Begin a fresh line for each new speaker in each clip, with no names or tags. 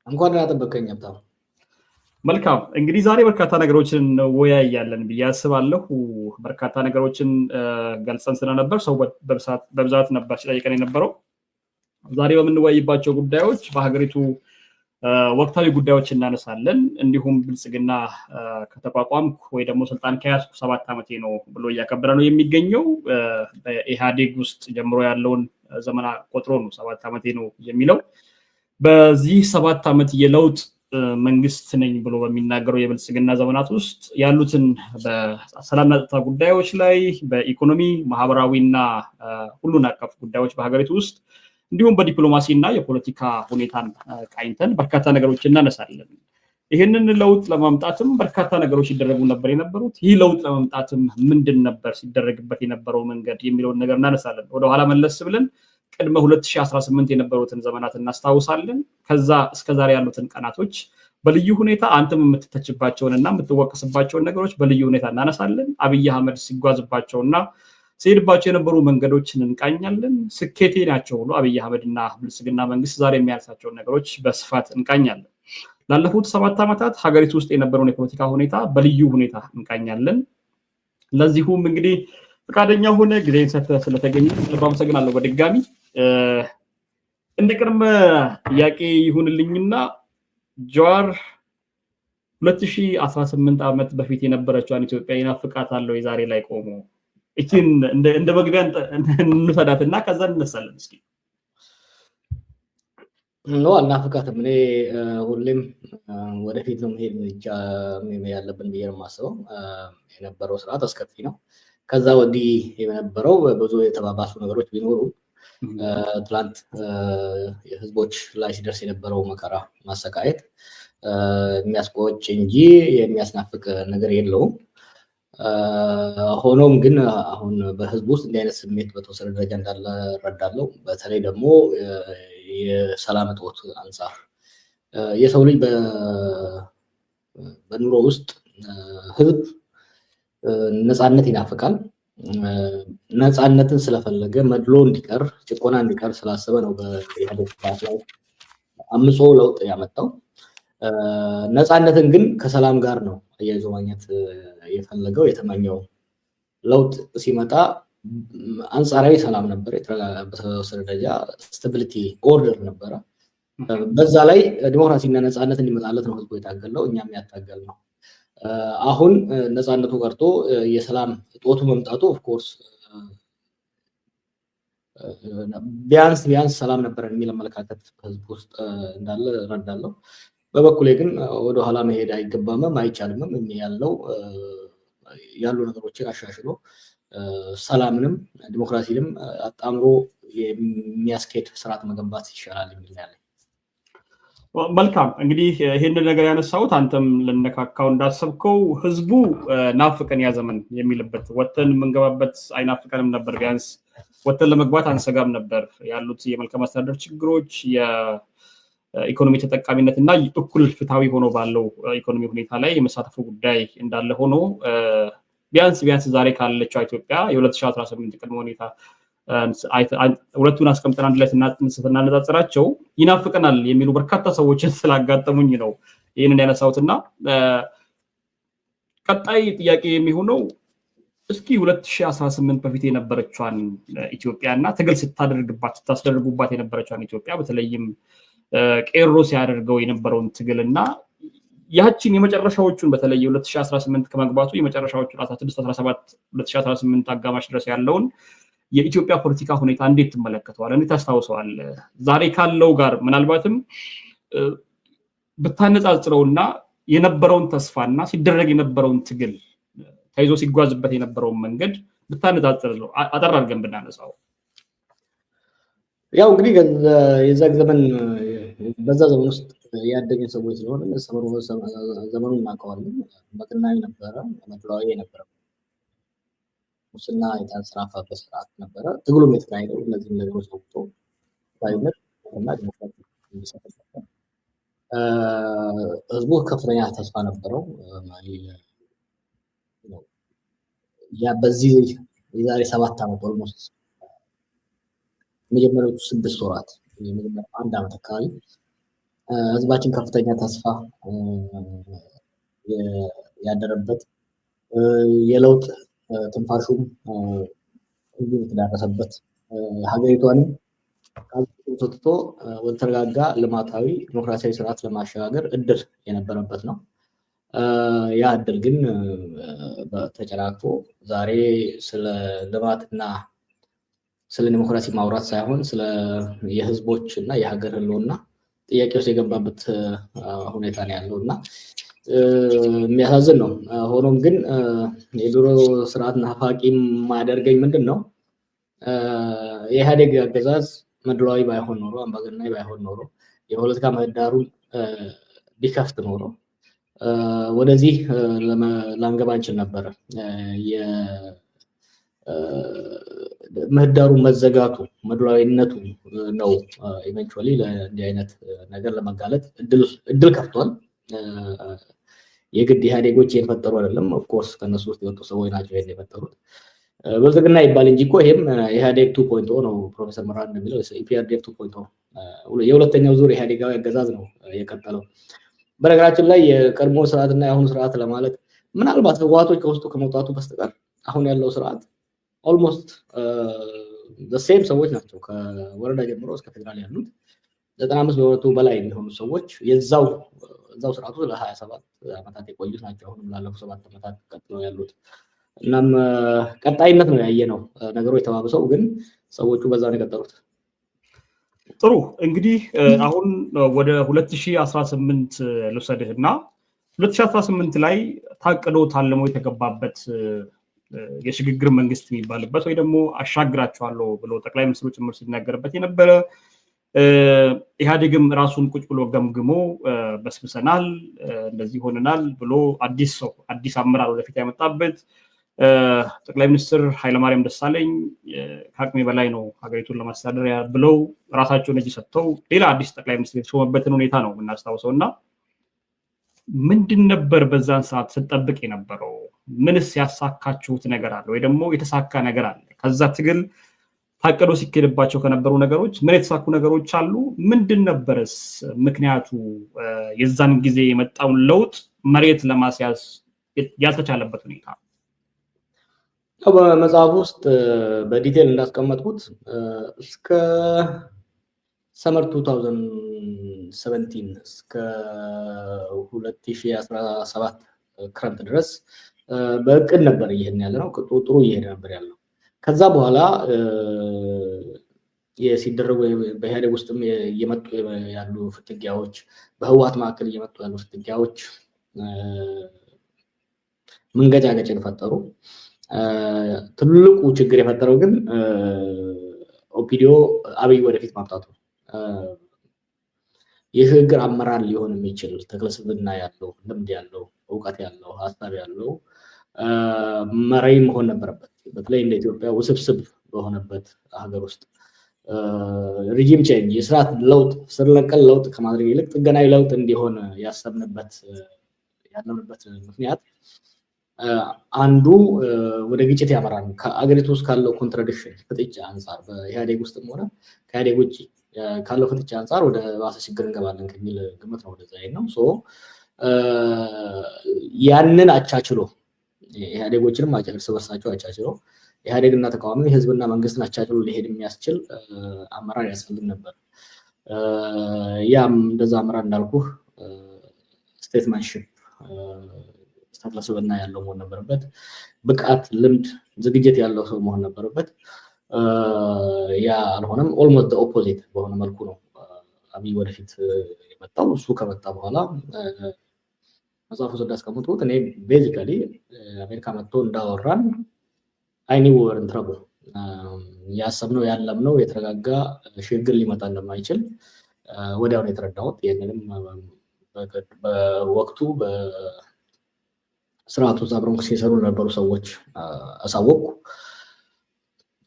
እንኳን ደህና ጠበቀኝ ሀብታሙ።
መልካም እንግዲህ ዛሬ በርካታ ነገሮችን ወያያለን ብዬ አስባለሁ። በርካታ ነገሮችን ገልጸን ስለነበር ሰው በብዛት ነበር ሲጠይቀን የነበረው። ዛሬ በምንወያይባቸው ጉዳዮች በሀገሪቱ ወቅታዊ ጉዳዮች እናነሳለን። እንዲሁም ብልጽግና ከተቋቋምኩ ወይ ደግሞ ስልጣን ከያዝኩ 7 ዓመቴ ነው ብሎ እያከበረ ነው የሚገኘው። በኢህአዴግ ውስጥ ጀምሮ ያለውን ዘመን ቆጥሮ ነው 7 ዓመቴ ነው የሚለው። በዚህ 7 ዓመት የለውጥ መንግስት ነኝ ብሎ በሚናገረው የብልጽግና ዘመናት ውስጥ ያሉትን በሰላምና ጸጥታ ጉዳዮች ላይ በኢኮኖሚ ማህበራዊና ሁሉን አቀፍ ጉዳዮች በሀገሪቱ ውስጥ እንዲሁም በዲፕሎማሲና የፖለቲካ ሁኔታን ቃኝተን በርካታ ነገሮች እናነሳለን። ይህንን ለውጥ ለማምጣትም በርካታ ነገሮች ሲደረጉ ነበር የነበሩት። ይህ ለውጥ ለማምጣትም ምንድን ነበር ሲደረግበት የነበረው መንገድ የሚለውን ነገር እናነሳለን። ወደኋላ መለስ ብለን ቅድመ 2018 የነበሩትን ዘመናት እናስታውሳለን። ከዛ እስከዛሬ ያሉትን ቀናቶች በልዩ ሁኔታ አንተም የምትተችባቸውንና የምትወቀስባቸውን ነገሮች በልዩ ሁኔታ እናነሳለን። አብይ አህመድ ሲጓዝባቸውና ሲሄድባቸው የነበሩ መንገዶችን እንቃኛለን። ስኬቴ ናቸው ብሎ አብይ አህመድና ብልጽግና መንግስት ዛሬ የሚያነሳቸውን ነገሮች በስፋት እንቃኛለን። ላለፉት 7 ዓመታት ሀገሪቱ ውስጥ የነበረውን የፖለቲካ ሁኔታ በልዩ ሁኔታ እንቃኛለን። ለዚሁም እንግዲህ ፈቃደኛ ሆነ ጊዜን ሰጥተህ ስለተገኘ ልብ አመሰግናለሁ። በድጋሚ እንደ ቅድመ ጥያቄ ይሁንልኝና ጀዋር 2018 ዓመት በፊት የነበረችውን ኢትዮጵያ ይናፍቃታል ወይ ዛሬ ላይ ቆሞ? እቺን እንደ መግቢያ እንሰዳትና ከዛ እንነሳለን። እስኪ
ነው አናፍቃትም። እኔ ሁሌም ወደፊት ነው መሄድ ያለብን ብዬ ነው የማስበው። የነበረው ስርዓት አስከፊ ነው። ከዛ ወዲህ የነበረው ብዙ የተባባሱ ነገሮች ቢኖሩ ትላንት ህዝቦች ላይ ሲደርስ የነበረው መከራ ማሰቃየት የሚያስቆጭ እንጂ የሚያስናፍቅ ነገር የለውም። ሆኖም ግን አሁን በህዝብ ውስጥ እንዲህ አይነት ስሜት በተወሰነ ደረጃ እንዳለ እረዳለሁ። በተለይ ደግሞ የሰላም እጦት አንጻር የሰው ልጅ በኑሮ ውስጥ ህዝብ ነፃነት ይናፍቃል። ነፃነትን ስለፈለገ መድሎ እንዲቀር ጭቆና እንዲቀር ስላሰበ ነው በኢህአዴግ ስርዓት ላይ አምጾ ለውጥ ያመጣው። ነፃነትን ግን ከሰላም ጋር ነው አያይዞ ማግኘት የፈለገው የተመኘው። ለውጥ ሲመጣ አንጻራዊ ሰላም ነበር፣ በተወሰነ ደረጃ ስታቢሊቲ ኦርደር ነበረ። በዛ ላይ ዲሞክራሲና ነፃነት እንዲመጣለት ነው ህዝቡ የታገለው፣ እኛም ያታገል ነው። አሁን ነፃነቱ ቀርቶ የሰላም እጦቱ መምጣቱ ኦፍኮርስ ቢያንስ ሰላም ነበር የሚል አመለካከት ህዝብ ውስጥ እንዳለ እረዳለሁ። በበኩሌ ግን ወደኋላ መሄድ አይገባምም አይቻልምም። ያሉ ነገሮችን አሻሽሎ ሰላምንም ዲሞክራሲንም አጣምሮ የሚያስኬድ ስርዓት መገንባት ይሻላል የሚል ያለኝ።
መልካም እንግዲህ ይሄንን ነገር ያነሳሁት አንተም ልነካካው እንዳሰብከው ህዝቡ ናፍቀን ያ ዘመን የሚልበት ወተን የምንገባበት አይናፍቀንም ነበር። ቢያንስ ወተን ለመግባት አንሰጋም ነበር። ያሉት የመልካም አስተዳደር ችግሮች፣ የኢኮኖሚ ተጠቃሚነት እና እኩል ፍትሃዊ ሆኖ ባለው ኢኮኖሚ ሁኔታ ላይ የመሳተፉ ጉዳይ እንዳለ ሆኖ ቢያንስ ዛሬ ካለችው ኢትዮጵያ የ2018 ቅድመ ሁኔታ ሁለቱን አስቀምጠን አንድ ላይ ስናነጻጽራቸው ይናፍቀናል የሚሉ በርካታ ሰዎችን ስላጋጠሙኝ ነው ይህንን ያነሳሁትና ቀጣይ ጥያቄ የሚሆነው እስኪ 2018 በፊት የነበረችዋን ኢትዮጵያና ትግል ስታስደርጉባት የነበረችዋን ኢትዮጵያ በተለይም ቄሮ ሲያደርገው የነበረውን ትግልና ያቺን የመጨረሻዎቹን በተለይ 2018 ከመግባቱ የመጨረሻዎቹ 16 17 2018 አጋማሽ ድረስ ያለውን የኢትዮጵያ ፖለቲካ ሁኔታ እንዴት ትመለከተዋል? እንዴት ታስታውሰዋለህ? ዛሬ ካለው ጋር ምናልባትም ብታነጻጽረውና የነበረውን ተስፋና ሲደረግ የነበረውን ትግል ተይዞ ሲጓዝበት የነበረውን መንገድ ብታነጻጽረው አጠር አድርገን ብናነሳው።
ያው እንግዲህ የዛ ዘመን በዛ ዘመን ውስጥ ያደገን ሰዎች ስለሆነ ዘመኑን እናውቀዋለን። በቅናዊ ነበረ፣ መድሏዊ ነበረ፣ ሙስና የተንሰራፋበት ስርዓት ነበረ። ትግሉም የተካሄደው እነዚህ ነገሮች ወጥቶ ታይነት እና ዲሞክራሲ እንዲሰፈር ህዝቡ ከፍተኛ ተስፋ ነበረው። ያ በዚህ የዛሬ 7 ዓመት ኦልሞስት መጀመሪያዎቹ 6 ወራት የመጀመሪያው 1 ዓመት አካባቢ ህዝባችን ከፍተኛ ተስፋ ያደረበት የለውጥ ትንፋሹም ህዝቡ የተዳረሰበት ሀገሪቷንም ሰጥቶ ወደ ተረጋጋ ልማታዊ ዲሞክራሲያዊ ስርዓት ለማሸጋገር እድል የነበረበት ነው። ያ እድል ግን ተጨናግፎ ዛሬ ስለ ልማትና ስለ ዲሞክራሲ ማውራት ሳይሆን ስለ የህዝቦች እና የሀገር ህልውና ጥያቄ ውስጥ የገባበት ሁኔታ ነው ያለው እና የሚያሳዝን ነው። ሆኖም ግን የድሮ ስርዓት ናፋቂ የማያደርገኝ ምንድን ነው የኢህአዴግ አገዛዝ መድሏዊ ባይሆን ኖሮ አምባገነናዊ ባይሆን ኖሮ የፖለቲካ ምህዳሩን ቢከፍት ኖሮ ወደዚህ ላንገባ እንችል ነበረ። ምህዳሩ መዘጋቱ መድሏዊነቱ ነው ኢቨንቹዋሊ ለእንዲህ አይነት ነገር ለመጋለጥ እድል ከፍቷል። የግድ ኢህአዴጎች የፈጠሩ አይደለም። ኦፍኮርስ ከነሱ ውስጥ የወጡ ሰዎች ናቸው ይሄን የፈጠሩት። ብልጽግና ይባል እንጂ እኮ ይሄም ኢህአዴግ 2.0 ነው። ፕሮፌሰር መራን እንደሚለው ኢፒአርዲኤፍ 2.0 የሁለተኛው ዙር ኢህአዴጋዊ አገዛዝ ነው የቀጠለው። በነገራችን ላይ የቀድሞ ስርዓትና የአሁኑ ስርዓት ለማለት ምናልባት ህወሓቶች ከውስጡ ከመውጣቱ በስተቀር አሁን ያለው ስርዓት ኦልሞስት ሴም ሰዎች ናቸው። ከወረዳ ጀምሮ እስከ ፌዴራል ያሉት 95% በላይ የሚሆኑ ሰዎች እዛው ስርዓቱ ለ27 ዓመታት የቆዩት ናቸው። አሁንም ላለፉት 7 ዓመታት ቀጥለው ያሉት። እናም ቀጣይነት ነው ያየነው። ነገሮች ተባብሰው ግን ሰዎቹ በዛ ነው የቀጠሉት።
ጥሩ እንግዲህ አሁን ወደ 2018 ልውሰድህ እና 2018 ላይ ታቅዶ ታልሞ የተገባበት የሽግግር መንግስት የሚባልበት ወይ ደግሞ አሻግራቸዋለሁ ብሎ ጠቅላይ ሚኒስትሩ ጭምር ሲናገርበት የነበረ ኢህአዴግም ራሱን ቁጭ ብሎ ገምግሞ በስብሰናል እንደዚህ ሆነናል ብሎ አዲስ አመራር ወደፊት ያመጣበት ጠቅላይ ሚኒስትር ኃይለማርያም ደሳለኝ ከአቅሜ በላይ ነው ሀገሪቱን ለማስተዳደር ብለው ራሳቸውን እጅ ሰጥተው ሌላ አዲስ ጠቅላይ ሚኒስትር የተሾመበትን ሁኔታ ነው የምናስታውሰው እና ምንድን ነበር በዛን ሰዓት ስጠብቅ የነበረው? ምንስ ያሳካችሁት ነገር አለ ወይ ደግሞ የተሳካ ነገር አለ? ከዛ ትግል ታቅዶ ሲኬድባቸው ከነበሩ ነገሮች ምን የተሳኩ ነገሮች አሉ? ምንድን ነበርስ ምክንያቱ የዛን ጊዜ የመጣውን ለውጥ መሬት ለማስያዝ ያልተቻለበት ሁኔታ?
በመጽሐፍ ውስጥ በዲቴል እንዳስቀመጥኩት እስከ ሰመር 2017 እስከ 2017 ክረምት ድረስ በእቅድ ነበር እየሄድን ያለ ነው። ጥሩ እየሄደ ነበር ያለው። ከዛ በኋላ ሲደረጉ በኢህአዴግ ውስጥም እየመጡ ያሉ ፍትጊያዎች፣ በህወሓት መካከል እየመጡ ያሉ ፍትጊያዎች መንገጫገጭን ፈጠሩ። ትልቁ ችግር የፈጠረው ግን ኦፒዲዮ አብይ ወደፊት ማምጣቱ የሽግግር አመራር ሊሆን የሚችል ተክለስብዕና ያለው ልምድ ያለው እውቀት ያለው ሀሳብ ያለው መሪ መሆን ነበረበት። በተለይ እንደ ኢትዮጵያ ውስብስብ በሆነበት ሀገር ውስጥ ሪጂም ቼንጅ የስርዓት ለውጥ ስር ነቀል ለውጥ ከማድረግ ይልቅ ጥገናዊ ለውጥ እንዲሆን ያለንበት ምክንያት አንዱ ወደ ግጭት ያመራል። ከአገሪቱ ውስጥ ካለው ኮንትራዲክሽን ፍጥጫ አንጻር በኢህአዴግ ውስጥም ሆነ ከኢህአዴግ ውጭ ካለው ፍጥጫ አንጻር ወደ ባሰ ችግር እንገባለን ከሚል ግምት ነው ወደዛ ነው። ያንን አቻችሎ ኢህአዴጎችንም እርስ በርሳቸው አቻችሎ ኢህአዴግና ተቃዋሚ ህዝብና መንግስትን አቻችሎ ሊሄድ የሚያስችል አመራር ያስፈልግ ነበር። ያም እንደዛ አመራር እንዳልኩህ ስቴትመንትሺፕ ተክለስብዕና ያለው መሆን ነበረበት። ብቃት፣ ልምድ፣ ዝግጅት ያለው ሰው መሆን ነበረበት። ያ አልሆነም። ኦልሞስት ኦፖዚት በሆነ መልኩ ነው አብይ ወደፊት የመጣው። እሱ ከመጣ በኋላ መጽሐፉ እንዳስቀምጡት እኔ ቤዚካሊ አሜሪካ መጥቶ እንዳወራን አይኒ ወር እንትራቡ ያሰብነው ያለምነው የተረጋጋ ሽግግር ሊመጣ እንደማይችል ወዲያው ነው የተረዳሁት። ይህንንም በወቅቱ በስርዓቱ አብረው ሲሰሩ ለነበሩ ሰዎች አሳወቅኩ።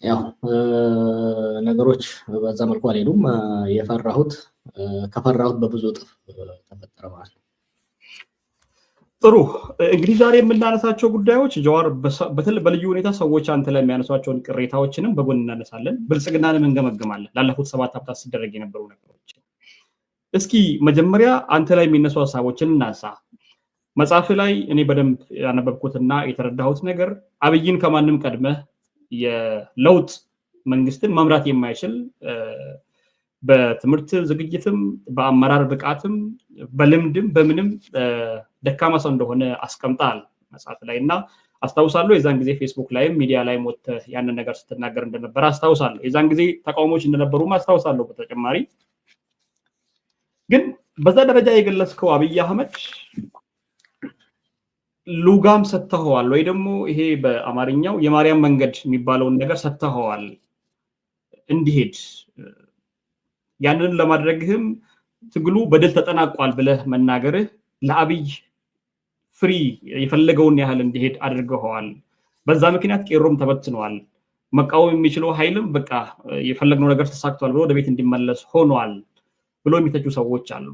ያው ነገሮች በዛ መልኩ አልሄዱም። ከፈራሁት በብዙ እጥፍ ተፈጠረ ማለት ነው።
ጥሩ እንግዲህ ዛሬ የምናነሳቸው ጉዳዮች ጀዋር በልዩ ሁኔታ ሰዎች አንተ ላይ የሚያነሷቸውን ቅሬታዎችንም በጎን እናነሳለን፣ ብልጽግናንም እንገመግማለን። ላለፉት 7 ዓመታት ሲደረግ የነበሩ ነገሮች እስኪ መጀመሪያ አንተ ላይ የሚነሱ ሀሳቦችን እናንሳ። መጽሐፍ ላይ እኔ በደንብ ያነበብኩትና የተረዳሁት ነገር አብይን ከማንም ቀድመህ የለውጥ መንግስትን መምራት የማይችል በትምህርት ዝግጅትም በአመራር ብቃትም በልምድም በምንም ደካማ ሰው እንደሆነ አስቀምጣል መጽሐፍ ላይ እና አስታውሳለሁ። የዛን ጊዜ ፌስቡክ ላይም ሚዲያ ላይም ወጥተህ ያንን ነገር ስትናገር እንደነበረ አስታውሳለሁ። የዛን ጊዜ ተቃውሞች እንደነበሩም አስታውሳለሁ። በተጨማሪ ግን በዛ ደረጃ የገለጽከው አብይ አህመድ ሉጋም ሰጥተኸዋል ወይ ደግሞ ይሄ በአማርኛው የማርያም መንገድ የሚባለውን ነገር ሰጥተኸዋል እንዲሄድ። ያንን ለማድረግህም ትግሉ በድል ተጠናቋል ብለህ መናገርህ ለአብይ ፍሪ የፈለገውን ያህል እንዲሄድ አድርገዋል። በዛ ምክንያት ቄሮም ተበትነዋል። መቃወም የሚችለው ኃይልም በቃ የፈለግነው ነገር ተሳክቷል ብሎ ወደ ቤት እንዲመለስ ሆኗል ብሎ የሚተቹ ሰዎች አሉ።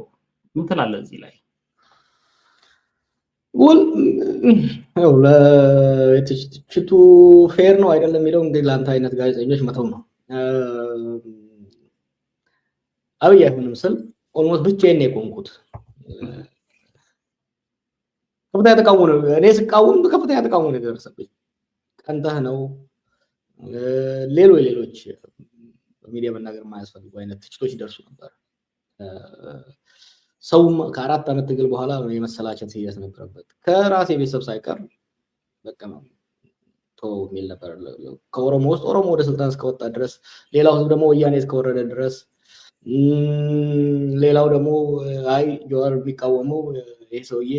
ምን ትላለህ እዚህ ላይ?
ለትችቱ ፌር ነው አይደለም የሚለው እንግዲህ ለአንተ አይነት ጋዜጠኞች መተው ነው። አብይ አይሆንም ስል ኦልሞስት ብቻዬን የቆምኩት ከፍተኛ ተቃውሞ ነው። እኔ ስቃወም ከፍተኛ ተቃውሞ ነው የደረሰብኝ። ቀንተህ ነው ሌሎች በሚዲያ መናገር የማያስፈልጉ አይነት ትችቶች ይደርሱ ነበር። ሰውም ከ4 ዓመት ትግል በኋላ የመሰላቸት ሂደት ነበረበት። ከራሴ ቤተሰብ ሳይቀር በቃ ነው ተው የሚል ነበር። ከኦሮሞ ውስጥ ኦሮሞ ወደ ስልጣን እስከወጣ ድረስ፣ ሌላው ህዝብ ደግሞ ወያኔ እስከወረደ ድረስ፣ ሌላው ደግሞ አይ ጀዋር የሚቃወመው ይሄ ሰውዬ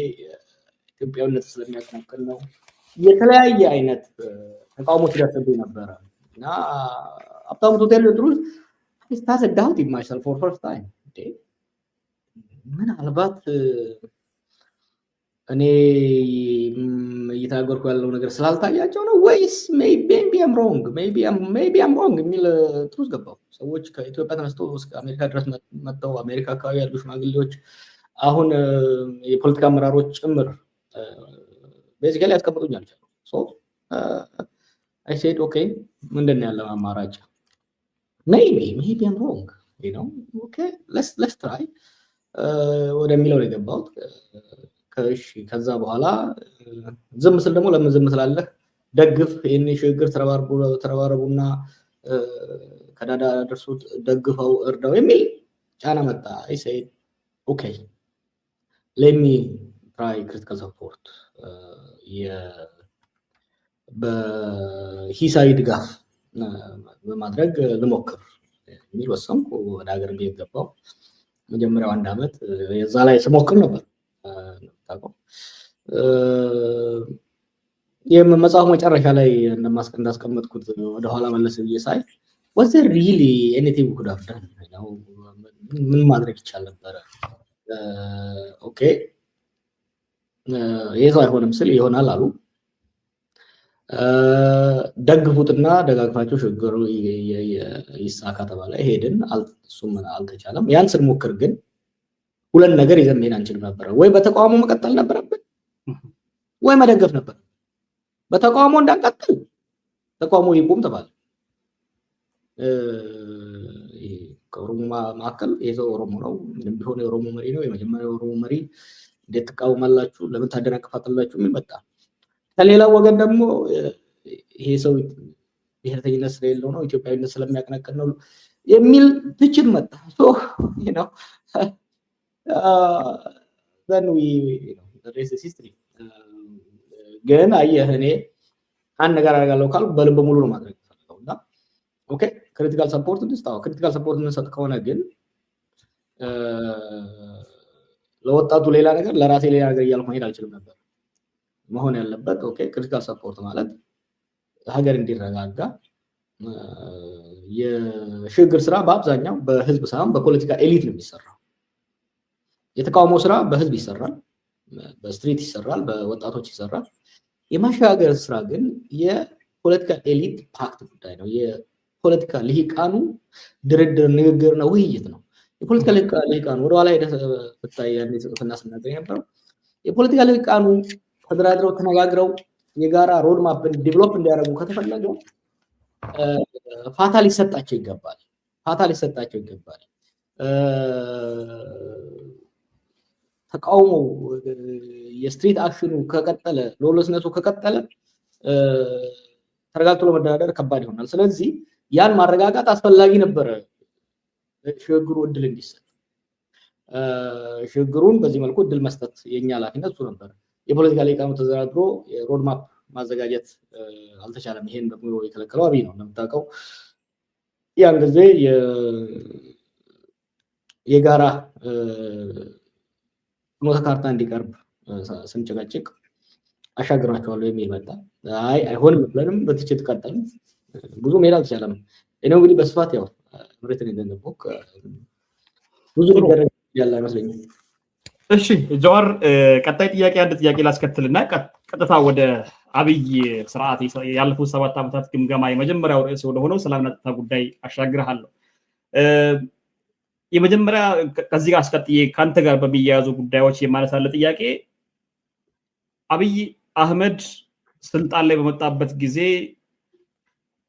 ኢትዮጵያዊነት ስለሚያቀነቅን ነው። የተለያየ አይነት ተቃውሞ ሲደርስብኝ ነበረ እና ሀብታሙ ሆቴል ድሩስ ስታሰዳሁት ይማይሰል ፎር ፈርስት ታይም ምናልባት እኔ እየተናገርኩ ያለው ነገር ስላልታያቸው ነው ወይስ ሜቢ አም ሮንግ የሚል ትሩዝ ገባው። ሰዎች ከኢትዮጵያ ተነስተው እስከ አሜሪካ ድረስ መጥተው አሜሪካ አካባቢ ያሉ ሽማግሌዎች አሁን የፖለቲካ አመራሮች ጭምር ቤዚካሊ ያስቀምጡኝ አልቻሉ። አይ ሴድ ኦኬ ምንድን ነው ያለው አማራጭ? ሜቢ አም ሮንግ ኦኬ ሌትስ ትራይ ወደሚለው ነው የገባሁት። ከዛ በኋላ ዝም ስል ደግሞ ለምን ዝም ስላለህ ደግፍ፣ ይህን ሽግግር ተረባረቡና ከዳዳ ደርሱት ደግፈው እርዳው የሚል ጫና መጣ። አይ ሴድ ኦኬ ሌት ሚ ትራይ ክሪቲካል ሰፖርት በሂሳዊ ድጋፍ በማድረግ ልሞክር የሚል ወሰንኩ። ወደ ሀገር ቤት ገባሁ። መጀመሪያው 1 ዓመት የዛ ላይ ስሞክር ነበር። የመጽሐፉ መጨረሻ ላይ እንዳስቀመጥኩት ወደኋላ መለስ ብዬ ሳይ was there really anything we could have done? ምን ማድረግ ይቻል ነበረ? ኦኬ ይሄ ሰው አይሆንም ስል ይሆናል አሉ። ደግፉትና ደጋግፋቸው ሽግግሩ ይሳካ ተባለ። ሄድን፣ እሱም አልተቻለም። ያን ስንሞክር ግን ሁለት ነገር ይዘን መሄድ አንችልም ነበር። ወይ በተቃውሞ መቀጠል ነበረብን ወይ መደገፍ ነበር። በተቃውሞ እንዳንቀጥል ተቃውሞ ይቆም ተባለ። ከኦሮሞ መካከል ይሄ ሰው ኦሮሞ ነው፣ ምንም ቢሆን የኦሮሞ መሪ ነው፣ የመጀመሪያው ኦሮሞ መሪ፣ እንዴት ትቃወማላችሁ? ለምን ታደናቅፋላችሁ? ምን መጣ። ከሌላው ወገን ደግሞ ይሄ ሰው ብሔርተኝነት ስለሌለው ነው፣ ኢትዮጵያዊነት ስለሚያቀነቅን ነው የሚል ትችት መጣ። ግን አየህ እኔ አንድ ነገር አደርጋለሁ ካልኩ በልበ ሙሉ ነው ማድረግ የምፈልገው እና ኦኬ ክሪቲካል ሰፖርት እንስጣው። ክሪቲካል ሰፖርት የምንሰጥ ከሆነ ግን ለወጣቱ ሌላ ነገር ለራሴ ሌላ ነገር እያልኩ መሄድ አልችልም ነበር። መሆን ያለበት ኦኬ ክሪቲካል ሰፖርት ማለት ሀገር እንዲረጋጋ የሽግግር ስራ በአብዛኛው በህዝብ ሳይሆን በፖለቲካ ኤሊት ነው የሚሰራው። የተቃውሞ ስራ በህዝብ ይሰራል፣ በስትሪት ይሰራል፣ በወጣቶች ይሰራል። የማሸጋገር ስራ ግን የፖለቲካ ኤሊት ፓክት ጉዳይ ነው። የፖለቲካ ልሂቃኑ ድርድር፣ ንግግርና ውይይት ነው። የፖለቲካ ልሂቃኑ ወደኋላ ሄደህ ብታይ ያኔ ጽሑፍና ስናገር የነበረው የፖለቲካ ልሂቃኑ ተደራድረው ተነጋግረው የጋራ ሮድማፕን ዲቨሎፕ እንዲያደርጉ ከተፈለገው ፋታ ሊሰጣቸው ይገባል። ተቃውሞ የስትሪት አክሽኑ ከቀጠለ ሎለስነቱ ከቀጠለ ተረጋግቶ ለመደራደር ከባድ ይሆናል። ስለዚህ ያን ማረጋጋት አስፈላጊ ነበረ። ሽግግሩ እድል እንዲሰጥ ሽግግሩን በዚህ መልኩ እድል መስጠት የኛ ኃላፊነት እሱ ነበር። የፖለቲካ ሊቃኑ ተዘራድሮ ሮድማፕ ማዘጋጀት አልተቻለም። ይሄን ደግሞ የከለከለው አብይ ነው እንደምታውቀው። ያን ጊዜ የጋራ ፍኖተ ካርታ እንዲቀርብ ስንጨቀጭቅ አሻግራቸዋለሁ የሚል መጣ። አይሆንም ብለንም በትችት ቀጠል። ብዙ መሄድ አልተቻለም። እኔ እንግዲህ በስፋት ያው ምሬትን እንደነበው ብዙ ነገር ያለ አይመስለኝም።
እሺ ጀዋር፣ ቀጣይ ጥያቄ አንድ ጥያቄ ላስከትልና ቀጥታ ወደ አብይ ስርዓት ያለፉት 7 ዓመታት ግምገማ የመጀመሪያው ርዕስ ወደ ሆነው ሰላምና ጸጥታ ጉዳይ አሻግርሃለሁ። የመጀመሪያ ከዚህ ጋር አስቀጥዬ ካንተ ጋር በሚያያዙ ጉዳዮች የማነሳለ ጥያቄ አብይ አህመድ ስልጣን ላይ በመጣበት ጊዜ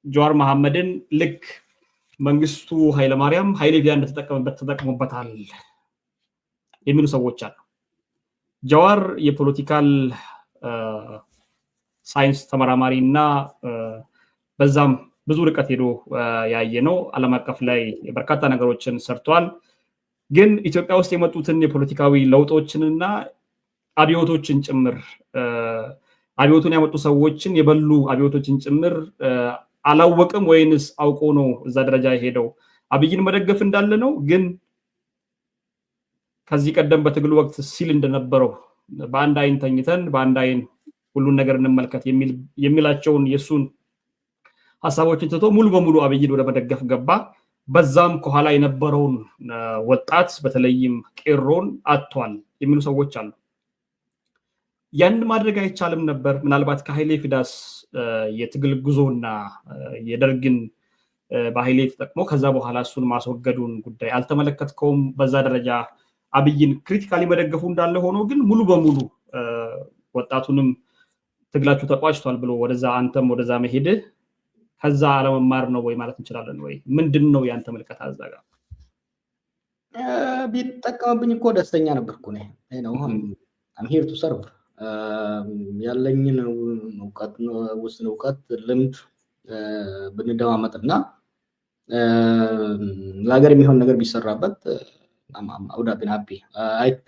ጀዋር መሐመድን ልክ መንግስቱ ኃይለማርያም ኃይለቪያ እንደተጠቀመበት ተጠቅሞበታል የሚሉ ሰዎች አሉ። ጀዋር የፖለቲካል ሳይንስ ተመራማሪ እና በዛም ብዙ ርቀት ሄዶ ያየ ነው። ዓለም አቀፍ ላይ በርካታ ነገሮችን ሰርቷል። ግን ኢትዮጵያ ውስጥ የመጡትን የፖለቲካዊ ለውጦችንና አብዮቶችን ጭምር አብዮቱን ያመጡ ሰዎችን የበሉ አብዮቶችን ጭምር አላወቅም ወይንስ አውቆ ነው እዛ ደረጃ የሄደው? አብይን መደገፍ እንዳለ ነው። ግን ከዚህ ቀደም በትግሉ ወቅት ሲል እንደነበረው በአንድ አይን ተኝተን በአንድ አይን ሁሉን ነገር እንመልከት የሚላቸውን የሱን ሐሳቦችን ትቶ ሙሉ በሙሉ አብይን ወደ መደገፍ ገባ። በዛም ከኋላ የነበረውን ወጣት በተለይም ቄሮን አጥቷል የሚሉ ሰዎች አሉ። ያን ማድረግ አይቻልም ነበር? ምናልባት ከኃይሌ ፊዳስ የትግል ጉዞና የደርግን በኃይሌ ተጠቅሞ ከዛ በኋላ እሱን ማስወገዱን ጉዳይ አልተመለከትከውም? በዛ ደረጃ አብይን ክሪቲካሊ መደገፉ እንዳለ ሆኖ ግን ሙሉ በሙሉ ወጣቱንም ትግላችሁ ተቋጭቷል ብሎ ወደዛ አንተም ወደዛ መሄድህ ከዛ አለመማር ነው ወይ ማለት እንችላለን ወይ? ምንድነው ያንተ መልከታ? አዛ ጋር
ቢጠቀምብኝ እኮ ደስተኛ ነበርኩ ነው I'm here to serve ያለኝን እውቀት ውስን እውቀት ልምድ ብንደማመጥና ለሀገር የሚሆን ነገር ቢሰራበት አውዳብን ሀቢ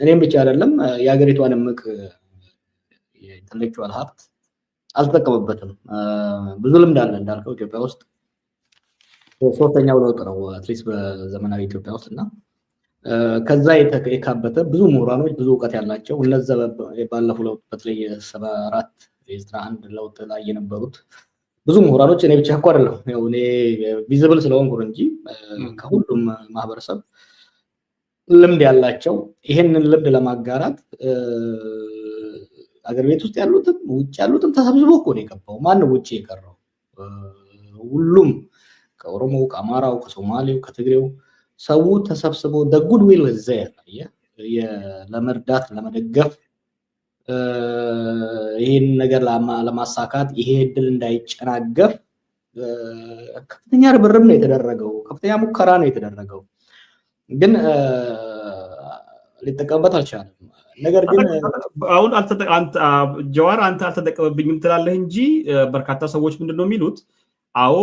እኔም ብቻ አይደለም የሀገሪቷን እምቅ የኢንተሌክቹዋል ሀብት አልተጠቀመበትም። ብዙ ልምድ አለ እንዳልከው ኢትዮጵያ ውስጥ ሶስተኛው ለውጥ ነው አትሊስት በዘመናዊ ኢትዮጵያ ውስጥ እና ከዛ የካበተ ብዙ ምሁራኖች ብዙ እውቀት ያላቸው እነዛ ባለፉ ለውጥ በተለይ 74 የ91 ለውጥ ላይ የነበሩት ብዙ ምሁራኖች እኔ ብቻ እኮ አይደለም ያው እኔ ቪዚብል ስለሆንኩ እንጂ ከሁሉም ማህበረሰብ ልምድ ያላቸው ይሄንን ልምድ ለማጋራት አገር ቤት ውስጥ ያሉትም ውጭ ያሉትም ተሰብስቦ እኮ ነው የገባው። ማን ነው ውጭ የቀረው? ሁሉም ከኦሮሞው፣ ከአማራው፣ ከሶማሌው፣ ከትግሬው ሰው ተሰብስቦ the goodwill is there ለመርዳት ለመደገፍ ይሄን ነገር ለማሳካት ይሄ እድል እንዳይጨናገፍ ከፍተኛ ርብርብ ነው የተደረገው። ከፍተኛ ሙከራ ነው የተደረገው። ግን ሊጠቀምበት አልቻለም። ነገር ግን
አሁን ጀዋር አንተ አልተጠቀመብኝም ትላለህ እንጂ በርካታ ሰዎች ምንድነው የሚሉት? አዎ